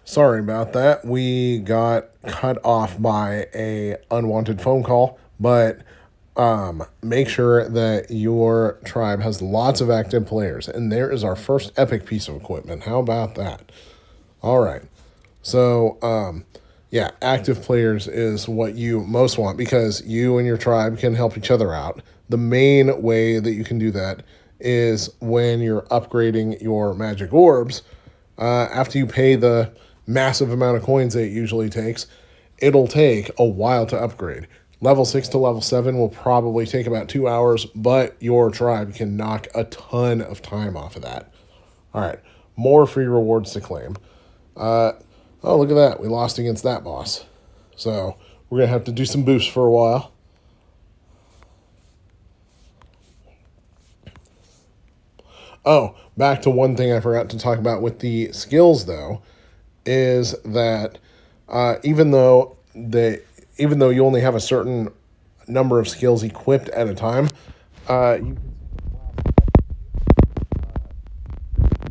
Sorry about that. We got cut off by a unwanted phone call, but make sure that your tribe has lots of active players. And there is our first epic piece of equipment. How about that? All right. So, yeah, active players is what you most want because you and your tribe can help each other out. The main way that you can do that is when you're upgrading your magic orbs. After you pay the massive amount of coins that it usually takes, it'll take a while to upgrade. Level 6 to level 7 will probably take about 2 hours, but your tribe can knock a ton of time off of that. All right, more free rewards to claim. Oh, look at that. We lost against that boss. So we're going to have to do some boosts for a while. Oh, back to one thing I forgot to talk about with the skills, though, is that even though you only have a certain number of skills equipped at a time, you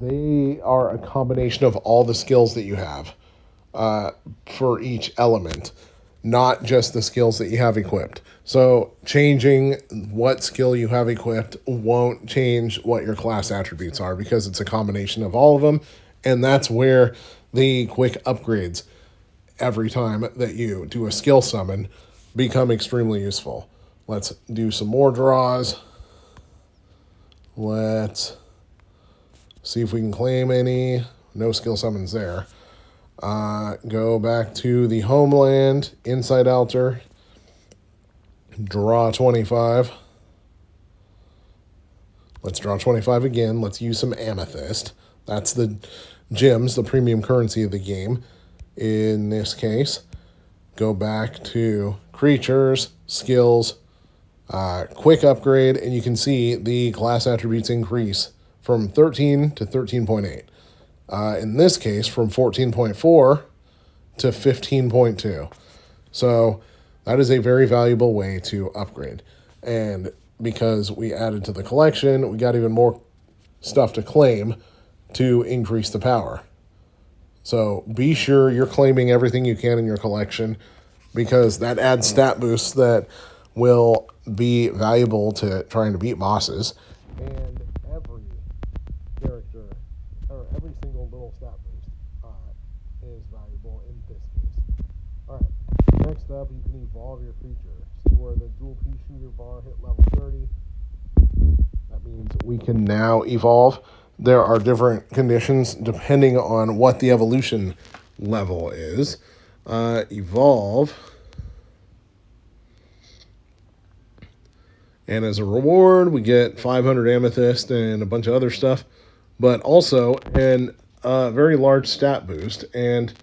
they are a combination of all the skills that you have for each element, not just the skills that you have equipped. So changing what skill you have equipped won't change what your class attributes are because it's a combination of all of them, and that's where the quick upgrades every time that you do a skill summon become extremely useful. Let's do some more draws. Let's see if we can claim any. No skill summons there. Go back to the homeland, Insight Altar, draw 25. Let's draw 25 again. Let's use some amethyst. That's the gems, the premium currency of the game. In this case, go back to creatures, skills, quick upgrade, and you can see the class attributes increase from 13 to 13.8. In this case, from 14.4 to 15.2. So that is a very valuable way to upgrade. And because we added to the collection, we got even more stuff to claim to increase the power. So be sure you're claiming everything you can in your collection because that adds stat boosts that will be valuable to trying to beat bosses. And every character, or every single little stat boost is valuable in this case. All right, next up, you can evolve your creature. See where the dual pea shooter bar hit level 30. That means we can now evolve. There are different conditions depending on what the evolution level is. Evolve. And as a reward, we get 500 amethyst and a bunch of other stuff, but also a very large stat boost and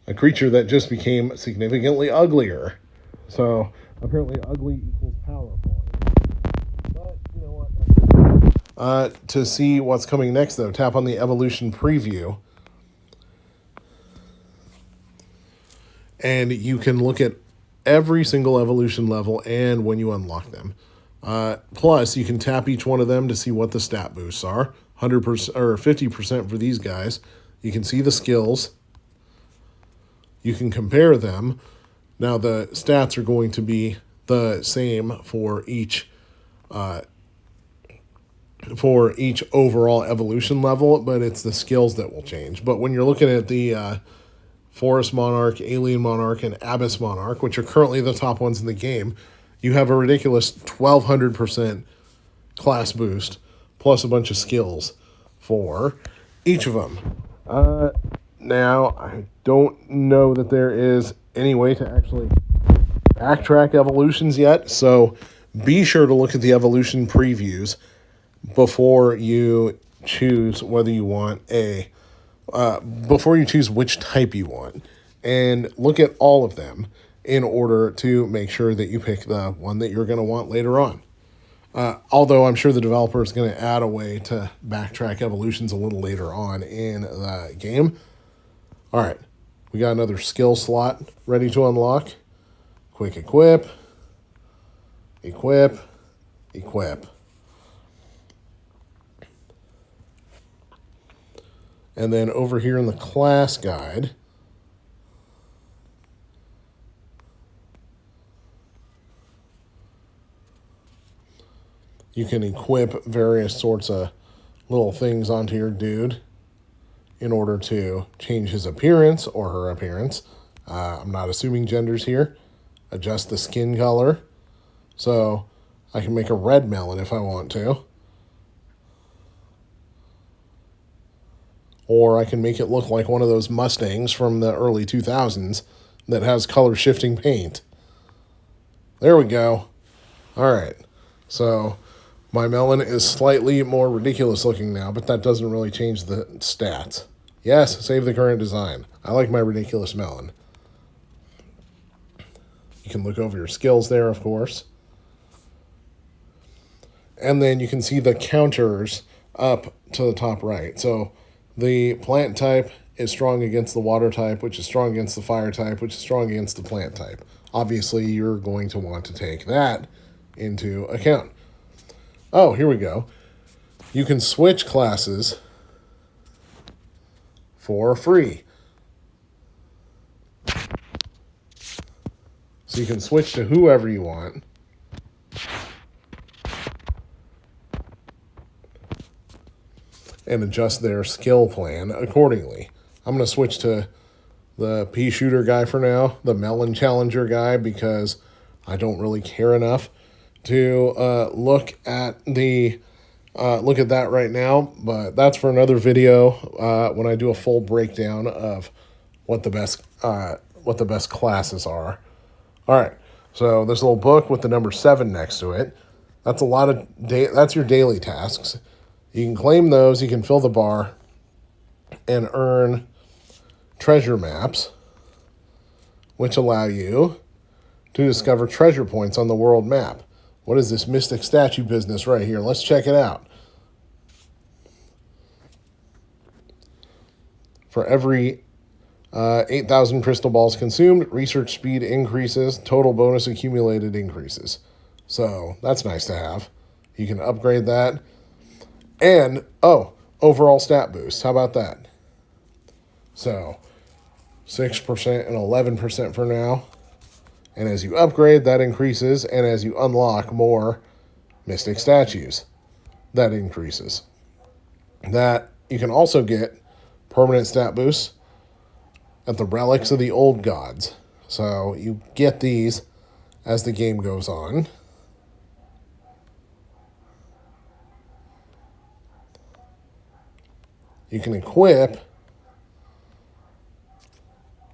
a creature that just became significantly uglier. So apparently ugly equals powerful. But you know what? To see what's coming next, though, tap on the evolution preview. And you can look at every single evolution level and when you unlock them. Plus, you can tap each one of them to see what the stat boosts are. 100% or 50% for these guys. You can see the skills. You can compare them. Now, the stats are going to be the same for each overall evolution level, but it's the skills that will change. But when you're looking at the Forest Monarch, Alien Monarch, and Abyss Monarch, which are currently the top ones in the game, you have a ridiculous 1,200% class boost, plus a bunch of skills for each of them. Now, I don't know that there is any way to actually backtrack evolutions yet, so be sure to look at the evolution previews before you choose whether you want before you choose which type you want, and look at all of them in order to make sure that you pick the one that you're going to want later on. Although I'm sure the developer is going to add a way to backtrack evolutions a little later on in the game. All right, we got another skill slot ready to unlock. Quick equip, equip, equip. And then over here in the class guide, you can equip various sorts of little things onto your dude in order to change his appearance or her appearance. I'm not assuming genders here. Adjust the skin color. So I can make a red melon if I want to. Or I can make it look like one of those Mustangs from the early 2000s that has color shifting paint. There we go. All right. So my melon is slightly more ridiculous looking now, but that doesn't really change the stats. Yes, save the current design. I like my ridiculous melon. You can look over your skills there, of course. And then you can see the counters up to the top right. So the plant type is strong against the water type, which is strong against the fire type, which is strong against the plant type. Obviously, you're going to want to take that into account. Oh, here we go. You can switch classes for free. So you can switch to whoever you want. And adjust their skill plan accordingly. I'm going to switch to the pea shooter guy for now, the melon challenger guy, because I don't really care enough to look at that right now. But that's for another video when I do a full breakdown of what the best classes are. All right, so this little book with the number 7 next to it. That's a lot of that's your daily tasks. You can claim those, you can fill the bar, and earn treasure maps, which allow you to discover treasure points on the world map. What is this mystic statue business right here? Let's check it out. For every 8,000 crystal balls consumed, research speed increases, total bonus accumulated increases. So that's nice to have. You can upgrade that. And, overall stat boost. How about that? So, 6% and 11% for now. And as you upgrade, that increases. And as you unlock more mystic statues, that increases. That you can also get permanent stat boosts at the relics of the old gods. So, you get these as the game goes on. You can equip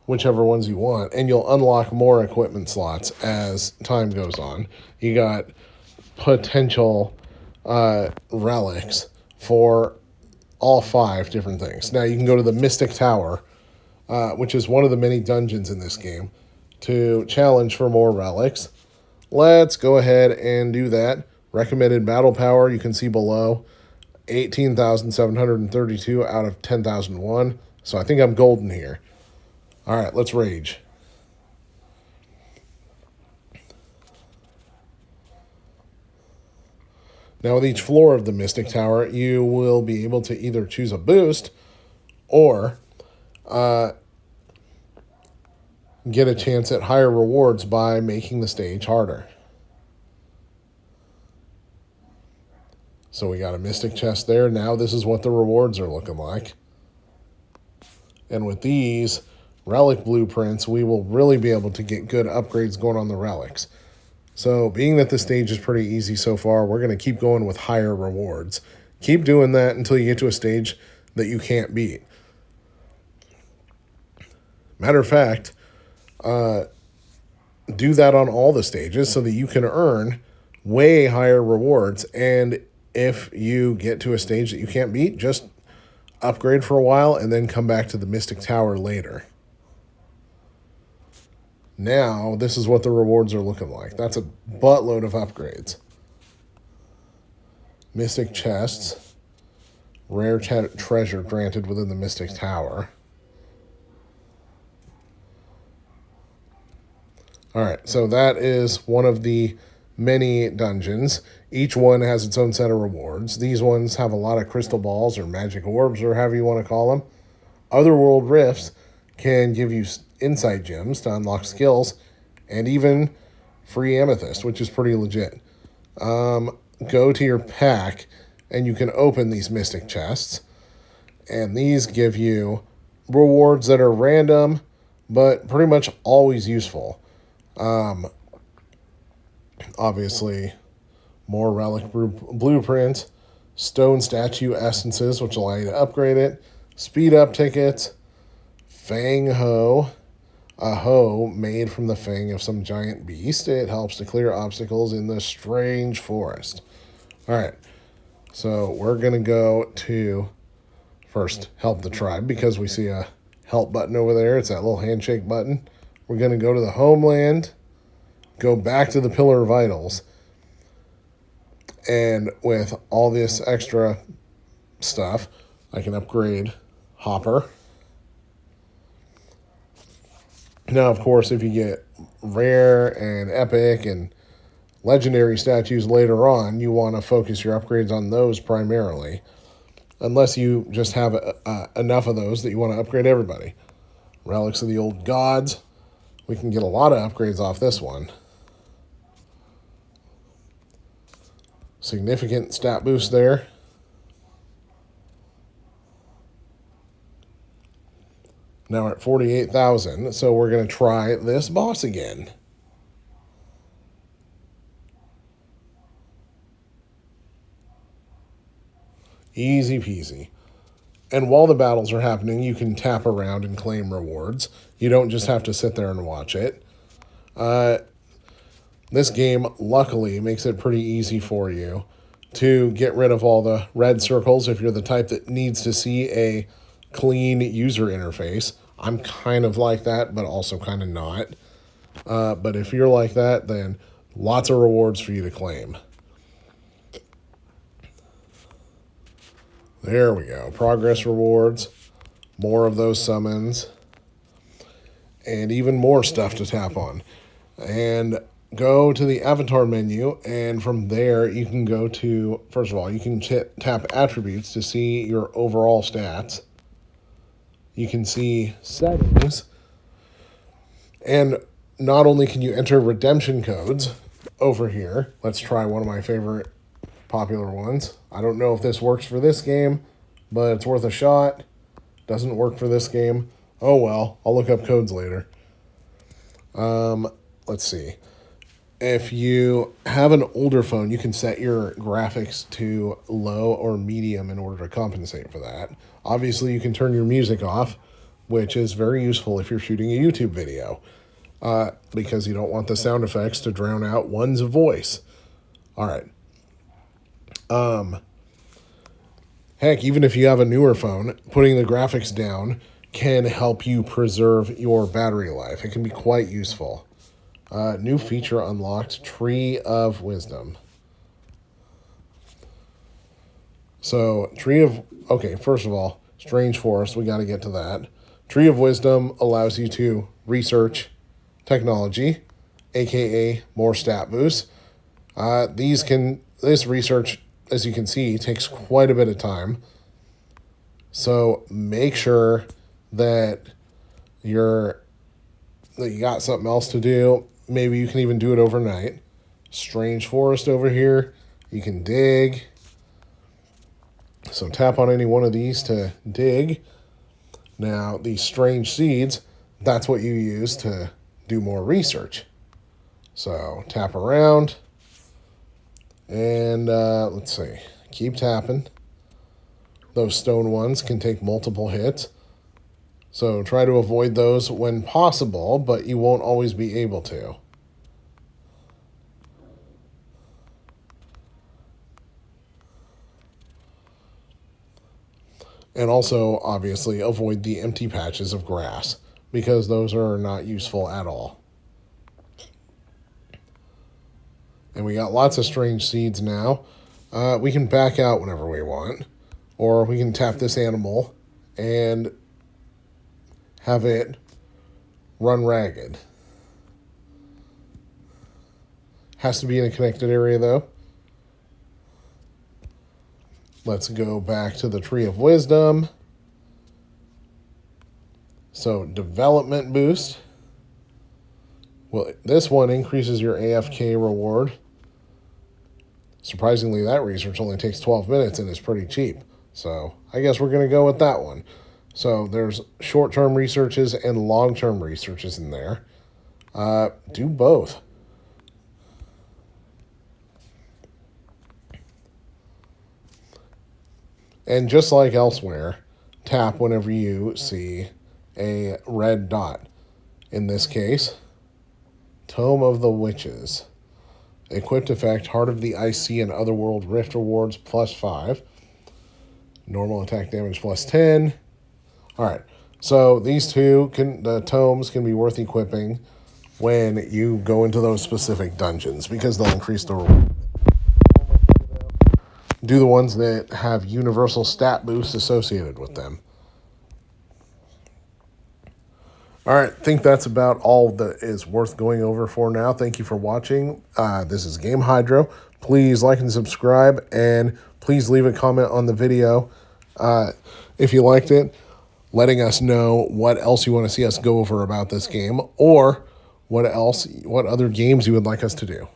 whichever ones you want, and you'll unlock more equipment slots as time goes on. You got potential relics for all 5 different things. Now you can go to the Mystic Tower, which is one of the many dungeons in this game, to challenge for more relics. Let's go ahead and do that. Recommended battle power, you can see below. 18,732 out of 10,001. So I think I'm golden here. All right, let's rage. Now with each floor of the Mystic Tower, you will be able to either choose a boost or get a chance at higher rewards by making the stage harder. So we got a Mystic chest there. Now this is what the rewards are looking like. And with these relic blueprints, we will really be able to get good upgrades going on the relics. So being that the stage is pretty easy so far, we're going to keep going with higher rewards. Keep doing that until you get to a stage that you can't beat. Matter of fact, do that on all the stages so that you can earn way higher rewards. And if you get to a stage that you can't beat, just upgrade for a while and then come back to the Mystic Tower later. Now, this is what the rewards are looking like. That's a buttload of upgrades. Mystic chests. Rare treasure granted within the Mystic Tower. Alright, so that is one of the many dungeons. Each one has its own set of rewards. These ones have a lot of crystal balls or magic orbs or however you want to call them. Otherworld Rifts can give you insight gems to unlock skills and even free amethyst, which is pretty legit. Go to your pack and you can open these mystic chests. And these give you rewards that are random, but pretty much always useful. Obviously, more relic blueprints, stone statue essences, which allow you to upgrade it, speed up tickets, Fang Hoe, a hoe made from the fang of some giant beast. It helps to clear obstacles in the strange forest. All right, so we're going to go to first help the tribe because we see a help button over there. It's that little handshake button. We're going to go to the homeland, go back to the Pillar of Vitals, and with all this extra stuff, I can upgrade Hopper. Now, of course, if you get rare and epic and legendary statues later on, you want to focus your upgrades on those primarily. Unless you just have enough of those that you want to upgrade everybody. Relics of the Old Gods. We can get a lot of upgrades off this one. Significant stat boost there. Now we're at 48,000, so we're going to try this boss again. Easy peasy. And while the battles are happening, you can tap around and claim rewards. You don't just have to sit there and watch it. This game, luckily, makes it pretty easy for you to get rid of all the red circles if you're the type that needs to see a clean user interface. I'm kind of like that, but also kind of not. But if you're like that, then lots of rewards for you to claim. There we go. Progress rewards. More of those summons. And even more stuff to tap on. And go to the avatar menu, and from there you can go to, first of all, you can tap attributes to see your overall stats. You can see settings. And not only can you enter redemption codes over here, let's try one of my favorite popular ones. I don't know if this works for this game, but it's worth a shot. Doesn't work for this game. Oh well, I'll look up codes later. Let's see. If you have an older phone, you can set your graphics to low or medium in order to compensate for that. Obviously, you can turn your music off, which is very useful if you're shooting a YouTube video, because you don't want the sound effects to drown out one's voice. All right. Heck, even if you have a newer phone, putting the graphics down can help you preserve your battery life. It can be quite useful. New feature unlocked, Tree of Wisdom. So, okay, first of all, Strange Forest, we got to get to that. Tree of Wisdom allows you to research technology, aka more stat boosts. This research, as you can see, takes quite a bit of time. So make sure that you got something else to do. Maybe you can even do it overnight. Strange Forest over here. You can dig. So tap on any one of these to dig. Now, these strange seeds, that's what you use to do more research. So tap around. And let's see. Keep tapping. Those stone ones can take multiple hits. So try to avoid those when possible, but you won't always be able to. And also, obviously, avoid the empty patches of grass, because those are not useful at all. And we got lots of strange seeds now. We can back out whenever we want, or we can tap this animal and have it run ragged. Has to be in a connected area, though. Let's go back to the Tree of Wisdom. So development boost. Well, this one increases your AFK reward. Surprisingly, that research only takes 12 minutes and is pretty cheap. So I guess we're going to go with that one. So there's short-term researches and long-term researches in there. Do both. And just like elsewhere, tap whenever you see a red dot. In this case, Tome of the Witches. Equipped effect, Heart of the Ice Sea and Otherworld Rift rewards +5. Normal attack damage +10. Alright, so these two, the tomes can be worth equipping when you go into those specific dungeons because they'll increase the reward. Do the ones that have universal stat boosts associated with them. All right, I think that's about all that is worth going over for now. Thank you for watching. This is Game Hydro. Please like and subscribe, and please leave a comment on the video if you liked it, letting us know what else you want to see us go over about this game, or what other games you would like us to do.